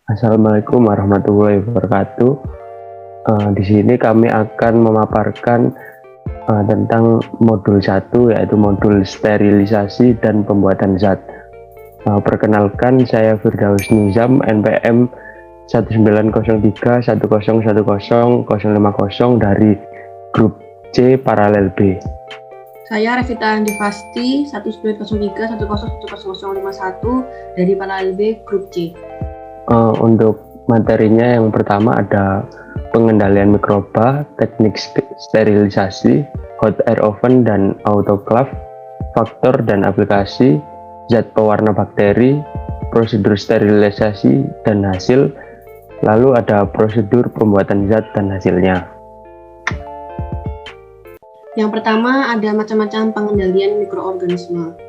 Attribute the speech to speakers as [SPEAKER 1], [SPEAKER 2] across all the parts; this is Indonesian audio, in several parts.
[SPEAKER 1] Assalamualaikum warahmatullahi wabarakatuh. Di sini kami akan memaparkan tentang modul 1, yaitu modul sterilisasi dan pembuatan zat. Perkenalkan, saya Firdaus Nizam, NPM 190310100050 dari grup C paralel B.
[SPEAKER 2] Saya Revita Andi Fasti 190310100051 dari paralel B grup C.
[SPEAKER 1] Untuk materinya yang pertama ada pengendalian mikroba, teknik sterilisasi, hot air oven dan autoclave, faktor dan aplikasi, zat pewarna bakteri, prosedur sterilisasi dan hasil, lalu ada prosedur pembuatan zat dan hasilnya.
[SPEAKER 2] Yang pertama ada macam-macam pengendalian mikroorganisme.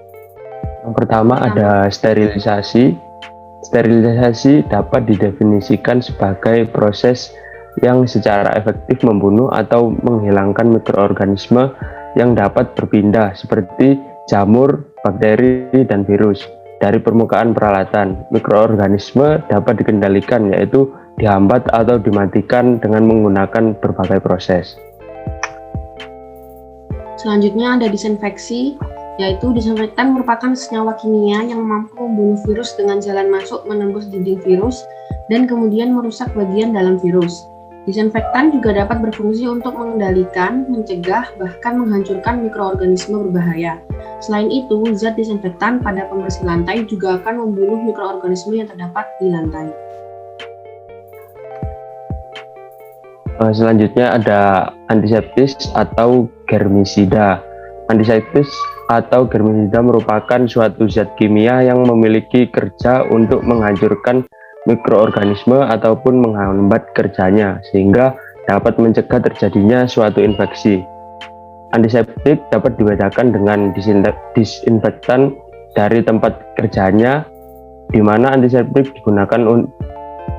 [SPEAKER 1] Yang pertama ada sterilisasi. Sterilisasi dapat didefinisikan sebagai proses yang secara efektif membunuh atau menghilangkan mikroorganisme yang dapat berpindah seperti jamur, bakteri, dan virus dari permukaan peralatan. Mikroorganisme dapat dikendalikan, yaitu dihambat atau dimatikan dengan menggunakan berbagai proses.
[SPEAKER 2] Selanjutnya ada disinfeksi, yaitu disinfektan merupakan senyawa kimia yang mampu membunuh virus dengan jalan masuk menembus dinding virus dan kemudian merusak bagian dalam virus. Disinfektan juga dapat berfungsi untuk mengendalikan, mencegah, bahkan menghancurkan mikroorganisme berbahaya. Selain itu, zat disinfektan pada pembersih lantai juga akan membunuh mikroorganisme yang terdapat di lantai.
[SPEAKER 1] Selanjutnya ada antiseptis atau germisida. Antiseptis atau germisida merupakan suatu zat kimia yang memiliki kerja untuk menghancurkan mikroorganisme ataupun menghambat kerjanya, sehingga dapat mencegah terjadinya suatu infeksi. Antiseptik dapat dibedakan dengan disinfektan dari tempat kerjanya, di mana antiseptik digunakan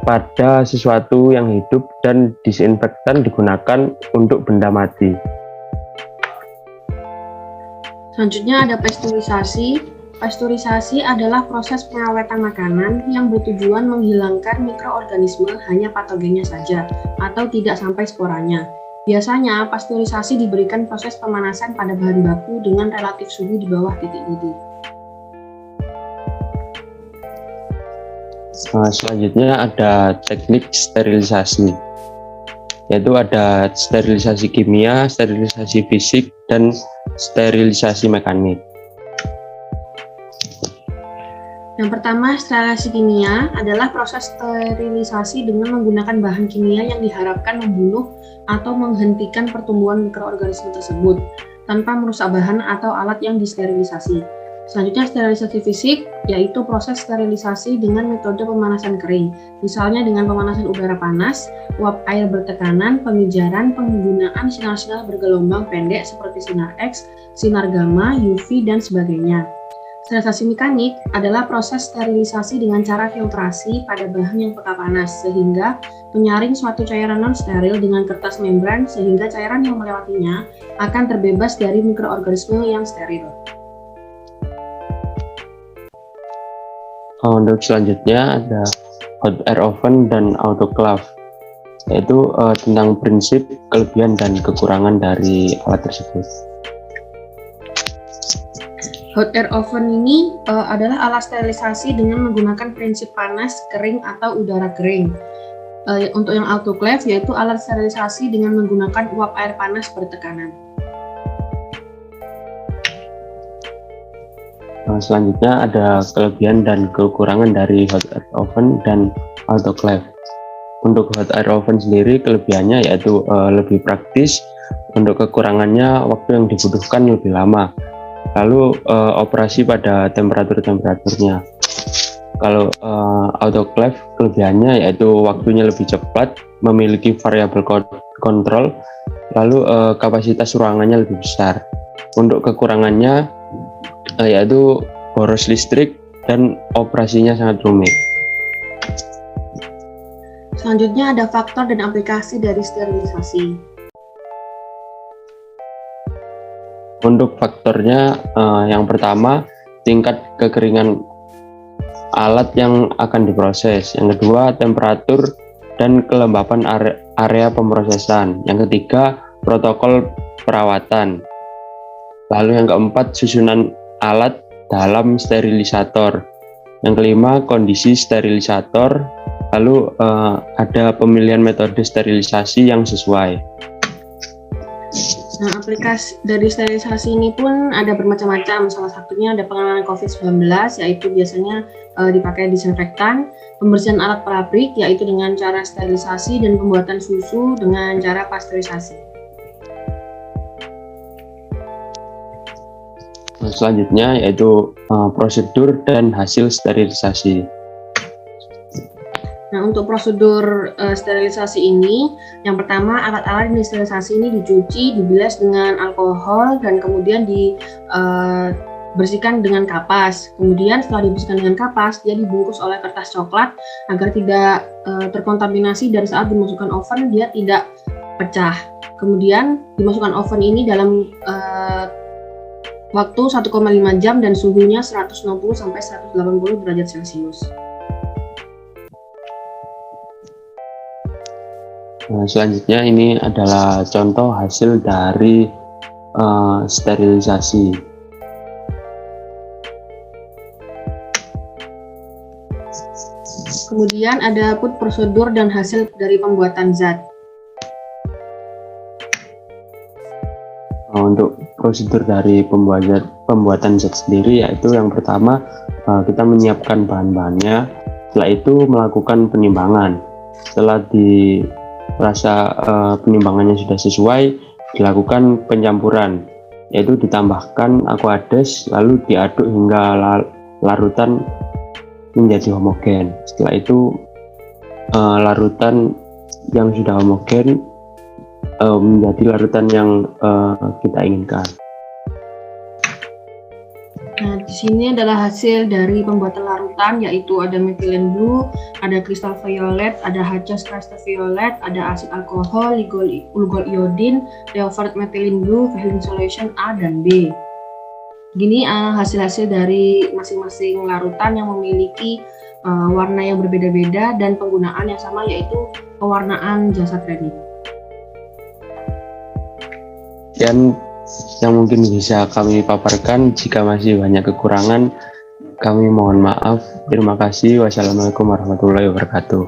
[SPEAKER 1] pada sesuatu yang hidup dan disinfektan digunakan untuk benda mati.
[SPEAKER 2] Selanjutnya ada pasteurisasi. Pasteurisasi adalah proses pengawetan makanan yang bertujuan menghilangkan mikroorganisme hanya patogennya saja atau tidak sampai sporanya. Biasanya pasteurisasi diberikan proses pemanasan pada bahan baku dengan relatif suhu di bawah titik didih.
[SPEAKER 1] Selanjutnya ada teknik sterilisasi, yaitu ada sterilisasi kimia, sterilisasi fisik, dan sterilisasi mekanik.
[SPEAKER 2] Yang pertama, sterilisasi kimia adalah proses sterilisasi dengan menggunakan bahan kimia yang diharapkan membunuh atau menghentikan pertumbuhan mikroorganisme tersebut tanpa merusak bahan atau alat yang disterilisasi. Selanjutnya, sterilisasi fisik, yaitu proses sterilisasi dengan metode pemanasan kering, misalnya dengan pemanasan udara panas, uap air bertekanan, pemijaran, penggunaan sinar-sinar bergelombang pendek seperti sinar X, sinar gamma, UV, dan sebagainya. Sterilisasi mekanik adalah proses sterilisasi dengan cara filtrasi pada bahan yang peka panas, sehingga menyaring suatu cairan non-steril dengan kertas membran sehingga cairan yang melewatinya akan terbebas dari mikroorganisme yang steril.
[SPEAKER 1] Untuk selanjutnya ada hot air oven dan autoclave, yaitu tentang prinsip, kelebihan, dan kekurangan dari alat tersebut.
[SPEAKER 2] Hot air oven ini adalah alat sterilisasi dengan menggunakan prinsip panas, kering, atau udara kering. Untuk yang autoclave, yaitu alat sterilisasi dengan menggunakan uap air panas bertekanan.
[SPEAKER 1] Selanjutnya ada kelebihan dan kekurangan dari hot air oven dan autoclave. Untuk hot air oven sendiri, kelebihannya yaitu lebih praktis. Untuk kekurangannya, waktu yang dibutuhkan lebih lama. Lalu operasi pada temperaturnya. Kalau autoclave, kelebihannya yaitu waktunya lebih cepat, memiliki variabel kontrol, lalu kapasitas ruangannya lebih besar. Untuk kekurangannya yaitu boros listrik dan operasinya sangat rumit.
[SPEAKER 2] Selanjutnya ada faktor dan aplikasi dari sterilisasi.
[SPEAKER 1] Untuk faktornya yang pertama, tingkat kekeringan alat yang akan diproses. Yang kedua, temperatur dan kelembapan area pemrosesan. Yang ketiga, protokol perawatan. Lalu yang keempat, susunan alat dalam sterilisator. Yang kelima, kondisi sterilisator. Lalu ada pemilihan metode sterilisasi yang sesuai.
[SPEAKER 2] Nah, aplikasi dari sterilisasi ini pun ada bermacam-macam. Salah satunya ada penanganan COVID-19, yaitu biasanya dipakai disinfektan, pembersihan alat pabrik, yaitu dengan cara sterilisasi, dan pembuatan susu dengan cara pasteurisasi.
[SPEAKER 1] Selanjutnya yaitu prosedur dan hasil sterilisasi.
[SPEAKER 2] Nah, untuk prosedur sterilisasi ini, yang pertama alat-alat sterilisasi ini dicuci, dibilas dengan alkohol, dan kemudian dibersihkan dengan kapas. Kemudian setelah dibersihkan dengan kapas, dia dibungkus oleh kertas coklat agar tidak terkontaminasi, dan saat dimasukkan oven dia tidak pecah. Kemudian dimasukkan oven ini dalam waktu 1,5 jam dan suhunya 160 sampai 180 derajat Celcius.
[SPEAKER 1] Selanjutnya ini adalah contoh hasil dari sterilisasi.
[SPEAKER 2] Kemudian ada prosedur dan hasil dari pembuatan zat.
[SPEAKER 1] Untuk prosedur dari pembuatan zat sendiri, yaitu yang pertama kita menyiapkan bahan-bahannya, setelah itu melakukan penimbangan. Setelah dirasa penimbangannya sudah sesuai, dilakukan pencampuran, yaitu ditambahkan aquades lalu diaduk hingga larutan menjadi homogen. Setelah itu larutan yang sudah homogen menjadi larutan yang kita inginkan.
[SPEAKER 2] Nah, di sini adalah hasil dari pembuatan larutan, yaitu ada methylene blue, ada kristal violet, ada HCl kristal violet, ada asid alkohol, ligol iodin, Leuvold methylene blue, Vehling solution A dan B. Gini hasil-hasil dari masing-masing larutan yang memiliki warna yang berbeda-beda dan penggunaan yang sama, yaitu pewarnaan jasa training.
[SPEAKER 1] Dan yang mungkin bisa kami paparkan, jika masih banyak kekurangan, kami mohon maaf. Terima kasih. Wassalamualaikum warahmatullahi wabarakatuh.